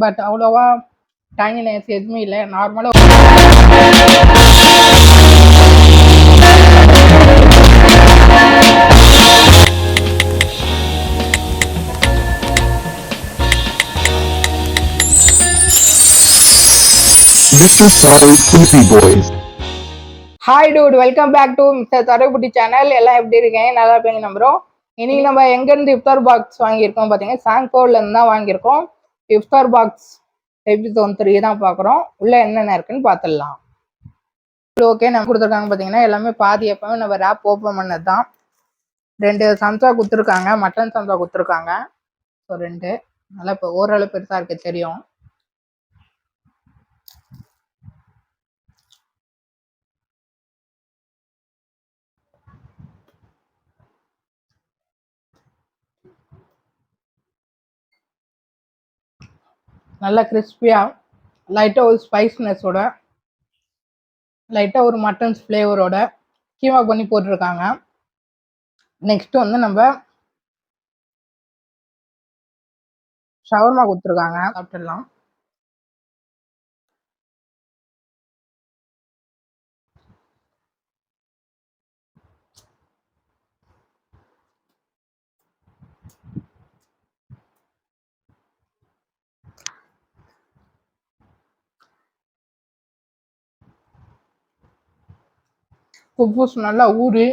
But அவ்வளோவா டைனினஸ் எதுவுமே இல்லை. நார்மலாக Mr. Saru Kusi Boys. Hi dude, welcome back to mister Tharakutti channel. எல்லாம் எப்படி இருக்கீங்க? நல்லா இருப்பீங்க நம்புறோம். இன்னைக்கு நம்ம எங்கேருந்து இஃப்தார் பாக்ஸ் வாங்கியிருக்கோம் பார்த்தீங்கன்னா, சாங்கோலேருந்து தான் வாங்கியிருக்கோம். இஃப்தார் பாக்ஸ் எபிசோட் 3 தான் பார்க்குறோம். உள்ளே என்னென்ன இருக்குன்னு பார்த்துடலாம். ஓகே, நம்ம கொடுத்துருக்காங்க பார்த்தீங்கன்னா எல்லாமே பாதி எப்பவுமே நம்ம ரேப் ஓப்பன் பண்ணது தான். 2 சம்சா கொடுத்துருக்காங்க, மட்டன் சம்சா கொடுத்துருக்காங்க. ஸோ 2 நல்லா இப்போ ஓரளவு பெருசாக இருக்குது தெரியும். நல்லா கிறிஸ்பியாக லைட்டாக ஒரு ஸ்பைஸ்னஸோட லைட்டாக ஒரு மட்டன் ஃப்ளேவரோட கீமா பண்ணி போட்டிருக்காங்க. நெக்ஸ்ட் வந்து நம்ம ஷவர்மா கொடுத்துருக்காங்க, சாப்பிட்டுடலாம். குப்பூஸ் நல்லா ஊறி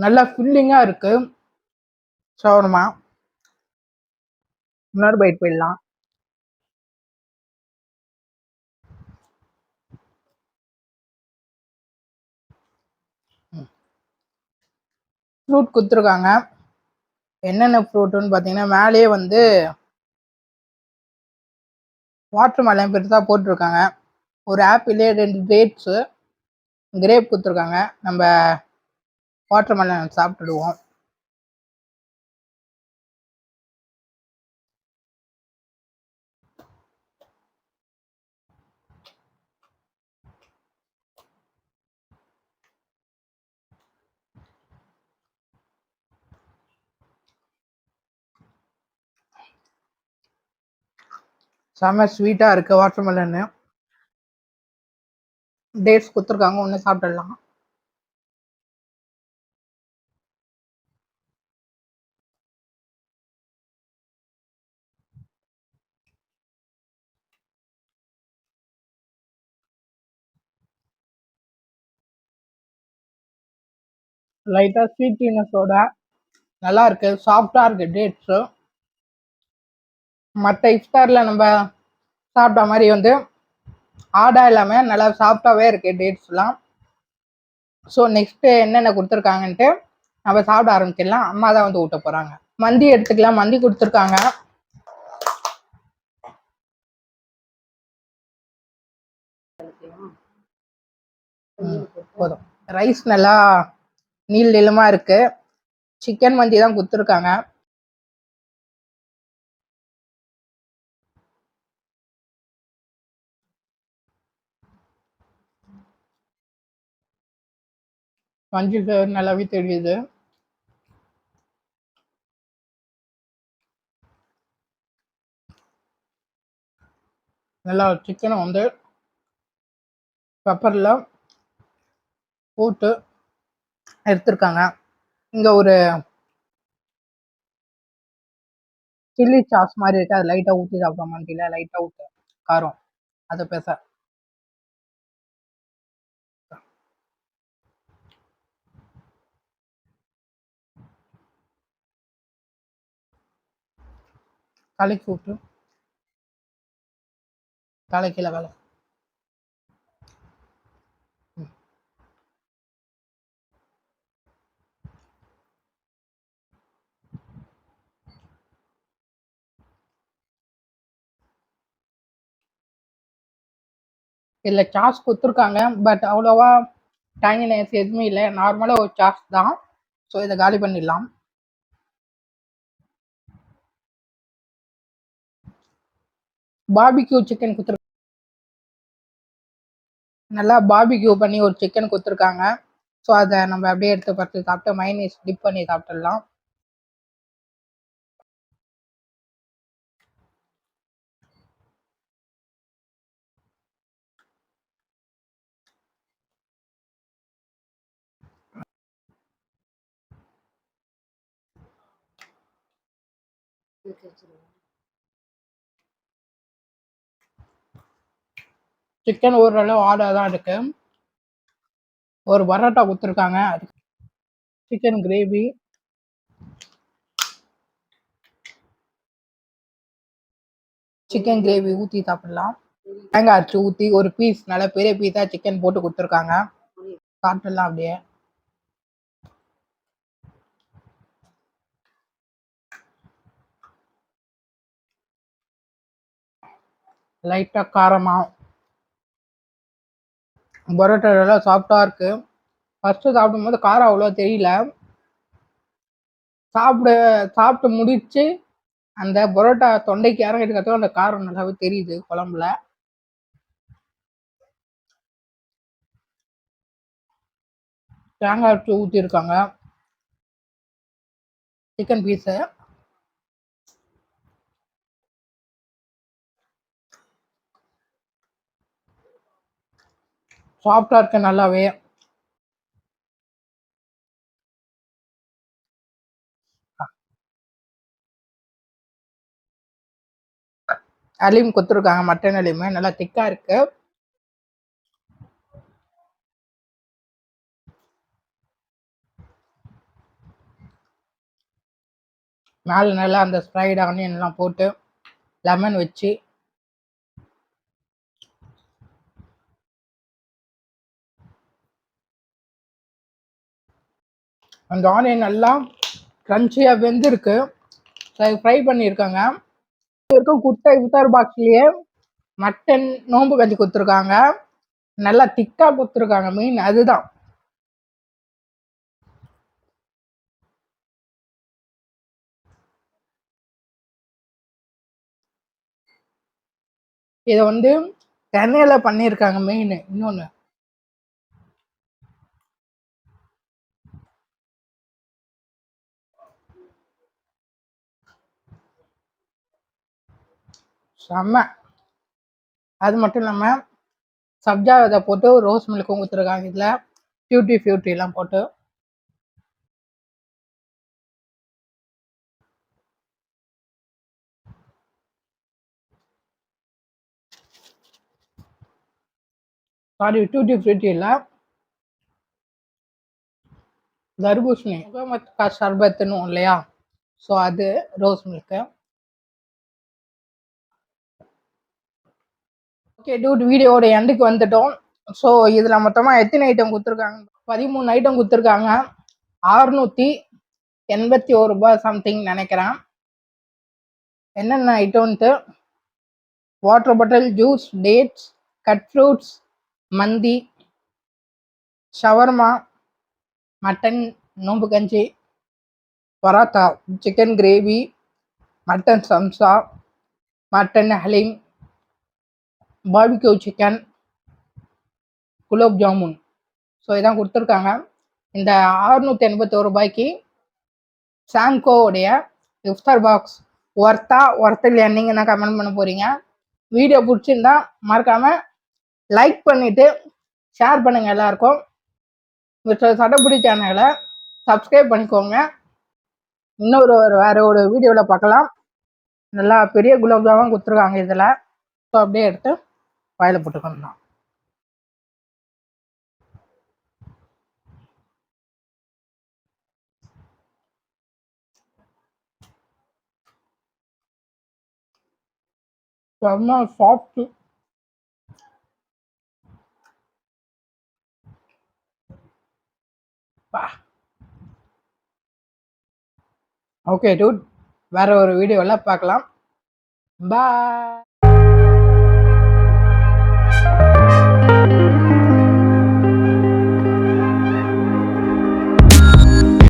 நல்லா ஃபில்லிங்காக இருக்கு. ஷவர்மா இன்னொரு பைட் போயிடலாம். ஃப்ரூட் கொடுத்துருக்காங்க. என்னென்ன ஃப்ரூட்டுன்னு பார்த்தீங்கன்னா, மேலேயே வந்து வாட்டர் மெலன் பெருசாக போட்டிருக்காங்க. ஒரு ஆப்பிளே 2 டேட்ஸு கிரேப் கொடுத்துருக்காங்க. நம்ம வாட்டர் மெலன் சாப்பிட்டுடுவோம். செம்ம ஸ்வீட்டாக இருக்குது வாட்டர் மெலன்னு. டேட்ஸ் கொடுத்துருக்காங்க, ஒன்று சாப்பிட்டுடலாம். லைட்டாக ஸ்வீட்னஸோட நல்லா இருக்கு, சாஃப்டாக இருக்கு டேட்ஸு. மற்ற இஃப்தாரில் நம்ம சாப்பிட்ட மாதிரி வந்து ஆடாக இல்லாமல் நல்லா சாஃப்டாகவே இருக்குது டேட்ஸ்லாம். ஸோ நெக்ஸ்ட்டு என்னென்ன கொடுத்துருக்காங்கன்ட்டு நம்ம சாப்பிட ஆரம்பிச்சிடலாம். அம்மா தான் வந்து ஊட்ட போகிறாங்க. மந்தி எடுத்துக்கலாம். மந்தி கொடுத்துருக்காங்க. போதும். ரைஸ் நல்லா நீள் நீளமாக இருக்குது. சிக்கன் மந்தி தான் கொடுத்துருக்காங்க. மஞ்சள் ஃப்ளேவர் நல்லாவே தெரியுது. நல்லா சிக்கனை வந்து பெப்பரில் போட்டு எடுத்துருக்காங்க. இங்கே ஒரு சில்லி சாஸ் மாதிரி இருக்குது, அது லைட்டாக ஊற்றி சாப்பிட்ற மந்தியில் லைட்டாக ஊற்று காரம் அதை பேச கலக்கி விட்டு கலக்கில வேலை. இதில் சாஸ் கொடுத்துருக்காங்க, பட் அவ்வளோவா டைனினஸ் எதுவுமே இல்லை. நார்மலாக ஒரு சாஸ் தான். ஸோ இதை காலி பண்ணிடலாம். பார்பிக்யூ சிக்கன் கொடுத்துருக்காங்க. நல்லா பார்பிக்யூ பண்ணி ஒரு சிக்கன் கொடுத்துருக்காங்க. ஸோ அதை நம்ம அப்படியே எடுத்து பறித்து சாப்பிட்டு மைனஸ் டிப் பண்ணி சாப்பிட்டுடலாம். சிக்கன் ஓரளவு ஆர்டர் தான் இருக்கு. ஒரு பரோட்டா கொடுத்துருக்காங்க. சிக்கன் கிரேவி, சிக்கன் கிரேவி ஊற்றி சாப்பிடலாம். தேங்காய் அரைச்சி ஊற்றி ஒரு பீஸ் நல்ல பெரிய பீஸாக சிக்கன் போட்டு கொடுத்துருக்காங்க. சாப்பிடலாம் அப்படியே. லைட்டாக காரமாக பரோட்டா நல்லா சாஃப்டாக இருக்கு. ஃபர்ஸ்ட் சாப்பிடும்போது காரம் அவ்வளோ தெரியல. சாப்பிட்டு முடிச்சு அந்த பரோட்டா தொண்டைக்கு இறங்கிட்டு அந்த காரம் நல்லாவே தெரியுது குழம்புல. தேங்காய் அரைச்சி ஊற்றிருக்காங்க சிக்கன் பீஸு. சாஃப்டா இருக்கு நல்லாவே. அலிம் கொடுத்துருக்காங்க, மட்டன் அலிமே நல்லா திக்கா இருக்கு. மேலே நல்லா அந்த ஸ்ப்ரைட் ஆனியன் எல்லாம் போட்டு லெமன் வச்சு அந்த ஆனியன் நல்லா கிரன்ச்சியாக வெந்திருக்கு. ஃப்ரை பண்ணியிருக்காங்க. இருக்கும் குட்டை இஃப்தார் பாக்ஸ்லயே மட்டன் நோம்பு கஞ்சி கொடுத்துருக்காங்க. நல்லா திக்கா கொடுத்துருக்காங்க. மீன் அதுதான். இதை வந்து தென்னையில பண்ணியிருக்காங்க மெயின். இன்னொன்று செம்ம. அது மட்டும் இல்லாமல் சப்ஜா விதை போட்டு ரோஸ் மில்க்கும் கொடுத்துருக்காங்க. இதில் ஃபியூட்ரிலாம் போட்டு சாரி ஃபியூட்டி இல்லை, தர்பூசணி முகமத் சர்பத்துன்னு இல்லையா, ஸோ அது ரோஸ் மில்க்கு. ஓகே டூட், வீடியோட எண்டுக்கு வந்துட்டோம். ஸோ இதில் மொத்தமாக எத்தனை ஐட்டம் கொடுத்துருக்காங்க? 13 ஐட்டம் கொடுத்துருக்காங்க. 681 ரூபாய் சம்திங் நினைக்கிறேன். என்னென்ன ஐட்டம்ன்ட்டு water bottle, juice, dates, cut fruits, மந்தி, ஷவர்மா, மட்டன் நோம்பு கஞ்சி, பராத்தா, சிக்கன் கிரேவி, மட்டன் சம்சா, mutton haleem, barbecue chicken, gulab jamun. So இதான் கொடுத்துருக்காங்க. இந்த 681 ரூபாய்க்கு சாங்கோவுடைய இஃப்தார் பாக்ஸ் ஒர்த் இல்லையா? நீங்கள் என்ன கமெண்ட் பண்ண போகிறீங்க? வீடியோ பிடிச்சிருந்தா மறக்காமல் லைக் பண்ணிவிட்டு ஷேர் பண்ணுங்கள். எல்லாருக்கும் மிஸ்டர் சட்டப்புடி சேனலை சப்ஸ்கிரைப் பண்ணிக்கோங்க. இன்னொரு வேற ஒரு வீடியோவில் பார்க்கலாம். நல்லா பெரிய குலோப் ஜாமுன் கொடுத்துருக்காங்க இதில். ஸோ அப்படியே எடுத்து வாயில் போட்டுக்கணும். செம்ம சாஃப்ட். ஓகே டூட், வேற ஒரு வீடியோவில் பார்க்கலாம். பாய்.